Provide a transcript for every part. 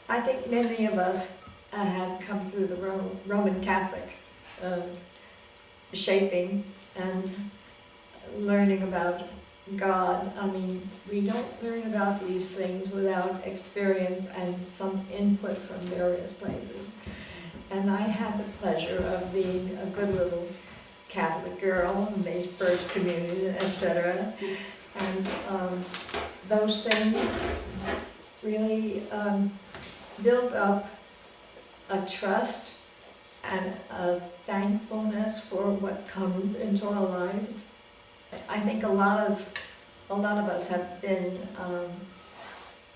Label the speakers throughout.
Speaker 1: I think many of us have come through the Roman Catholic shaping and learning about God. I mean, we don't learn about these things without experience and some input from various places. And I had the pleasure of being a good little Catholic girl, made first communion, etc. And those things really built up a trust and a thankfulness for what comes into our lives. I think a lot of us have been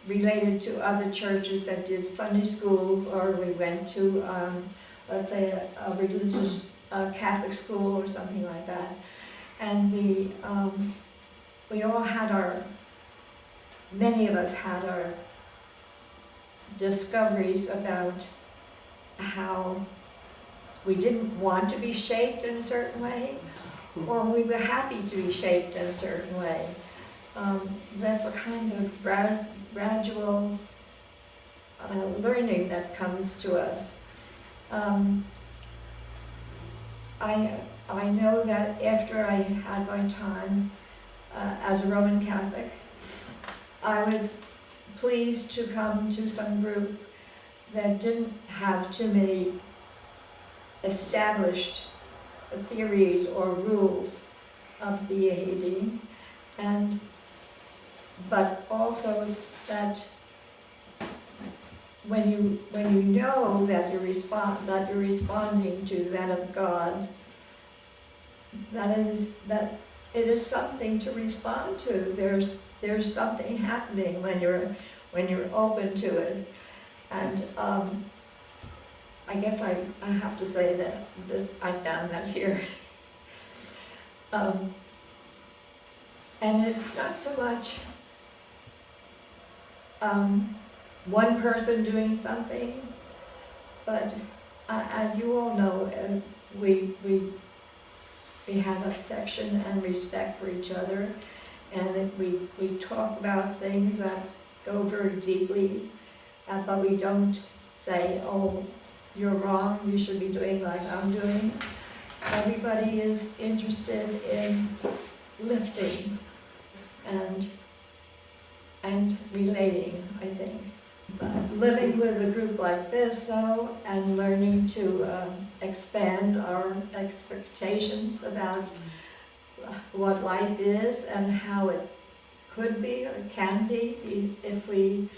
Speaker 1: related to other churches that did Sunday schools, or we went to, let's say, a religious Catholic school or something like that. And we all had many of us had our discoveries about how we didn't want to be shaped in a certain way, or we were happy to be shaped in a certain way. That's a kind of gradual learning that comes to us. I know that after I had my time as a Roman Catholic, I was pleased to come to some group that didn't have too many established theories or rules of behaving, but also that when you know that you're responding to that of God, that it is something to respond to. There's something happening when you're open to it, and I guess I have to say that I found that here. And it's not so much one person doing something, but as you all know, we have affection and respect for each other, and that we talk about things that go very deeply, but we don't say, oh, you're wrong, you should be doing like I'm doing. Everybody is interested in lifting and relating, I think. But living with a group like this, though, and learning to expand our expectations about what life is and how it could be or can be if we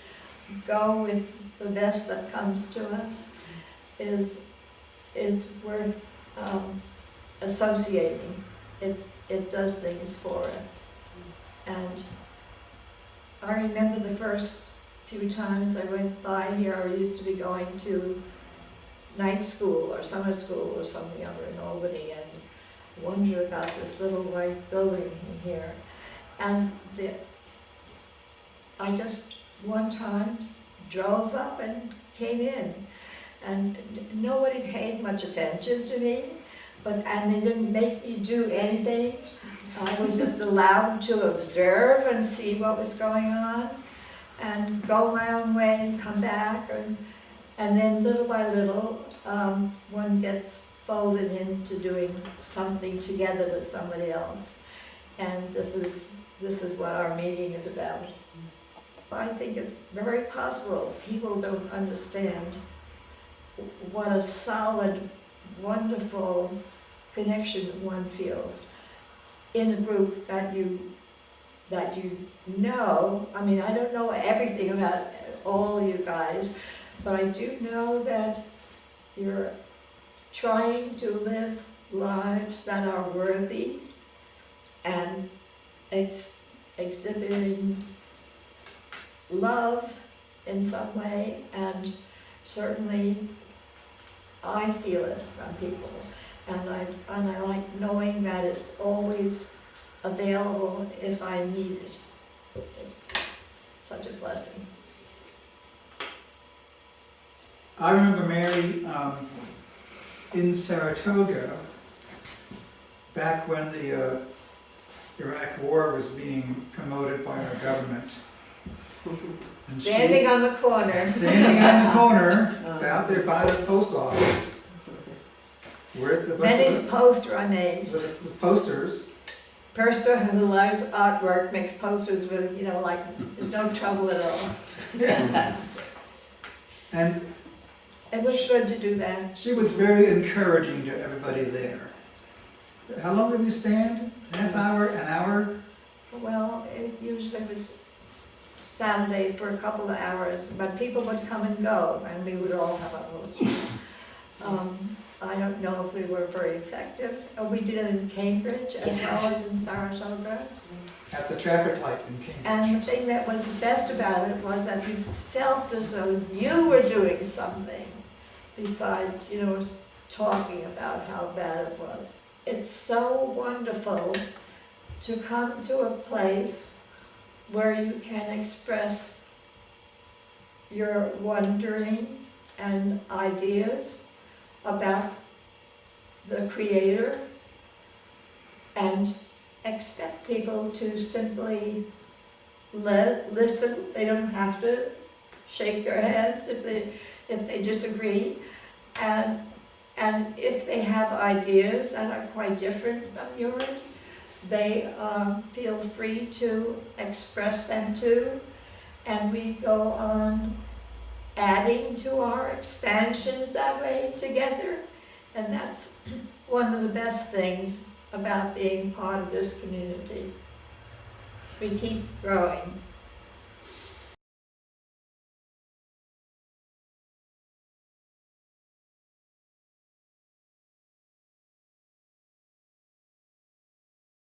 Speaker 1: go with the best that comes to us, is worth associating. It does things for us. And I remember the first few times I went by here, I used to be going to night school or summer school or something over in Albany, and wondered about this little white building in here. And I just one time drove up and came in, and nobody paid much attention to me, and they didn't make me do anything. I was just allowed to observe and see what was going on, and go my own way and come back, and then little by little, one gets folded into doing something together with somebody else, and this is what our meeting is about. I think it's very possible people don't understand what a solid, wonderful connection one feels in a group that you know. I mean, I don't know everything about all you guys, but I do know that you're trying to live lives that are worthy and exhibiting love in some way, and certainly I feel it from people, and I like knowing that it's always available if I need it. It's such a blessing.
Speaker 2: I remember Mary in Saratoga back when the Iraq War was being promoted by our government. And
Speaker 1: Standing on the corner.
Speaker 2: standing on the corner, out there by the post office, with the
Speaker 1: Many's poster I made.
Speaker 2: with posters.
Speaker 1: Person who loves artwork makes posters with, you know, like, there's no trouble at all.
Speaker 2: Yes. And
Speaker 1: It was good to do that.
Speaker 2: she was very encouraging to everybody there. How long did we stand? Half hour, an hour?
Speaker 1: Well, it usually was Saturday for a couple of hours, but people would come and go, and we would all have our posters. I don't know if we were very effective. We did it in Cambridge as well as in Saratoga.
Speaker 2: At the traffic light in Cambridge.
Speaker 1: And the thing that was the best about it was that you felt as though you were doing something besides, you know, talking about how bad it was. It's so wonderful to come to a place where you can express your wondering and ideas about the Creator and expect people to simply listen. They don't have to shake their heads if they disagree, and if they have ideas that are quite different from yours, they feel free to express them too, and we go on adding to our expansions that way together, and that's one of the best things about being part of this community. We keep growing.